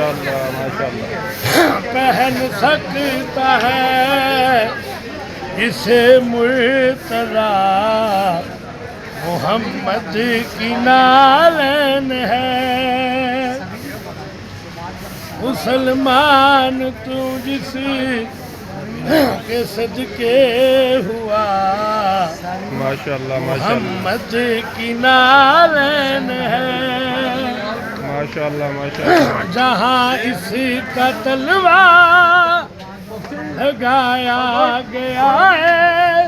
ماشاءاللہ ماشاءاللہ. پہن سکتا ہے اسے مرتضی، محمد کی نالین ہے. مسلمان تو جس کے صدقے ہوا، ماشاءاللہ ماشاءاللہ محمد کی نالین ہے. ماشاءاللہ ماشاءاللہ. جہاں اس کا تلوہ لگایا گیا ہے،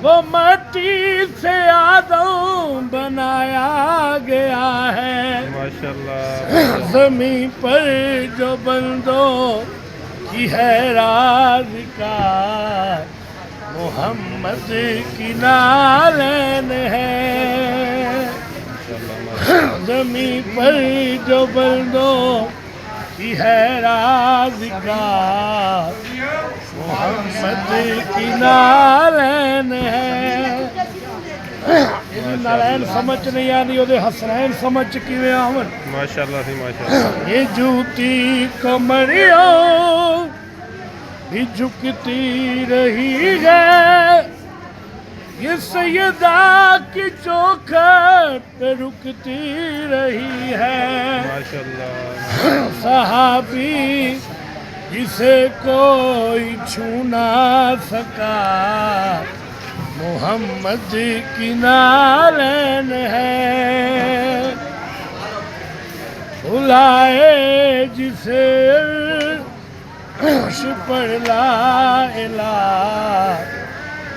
وہ مٹی سے آدم بنایا گیا ہے. ماشاءاللہ. زمین پر جو بندوں کی ہے رازگار، محمد کی نالین ہے. زمین پر جو بندوں کی ہے رازگار، محمد کی نالین ہے. نالین سمجھ نہیں آنی وہ حسنین سمجھ کیویں آون. ماشاءاللہ سی ماشاءاللہ. یہ جوتی کمریوں بھی جھکتی رہی ہے، یہ سیدہ کی چوکھٹ پہ رکتی رہی ہے. ماشاءاللہ. صحابی جسے کوئی چھو نہ سکا، محمد کی نالین ہے. بلائے جسے عرش پر لا الہ،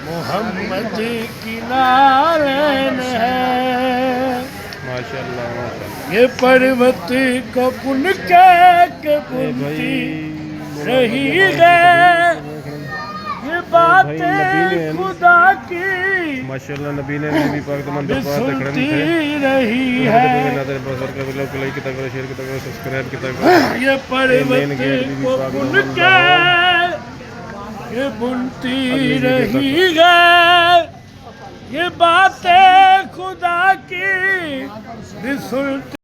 محمد کی نالین ہے. ماشاءاللہ ماشاءاللہ. یہ پروت کو بن کے بنتی رہی ہے، یہ باتیں خدا کی ماشاءاللہ. نبی نے نبی پاک تمام دربار سے کھڑے تھے. سنتی رہی ہے. نظر بصر کا بلو کلائی کی تک شیر کی تک سبسکرائب کی تک. یہ پروت کو بن کے یہ بنتی رہی ہے، یہ باتیں خدا کی بھی سنتی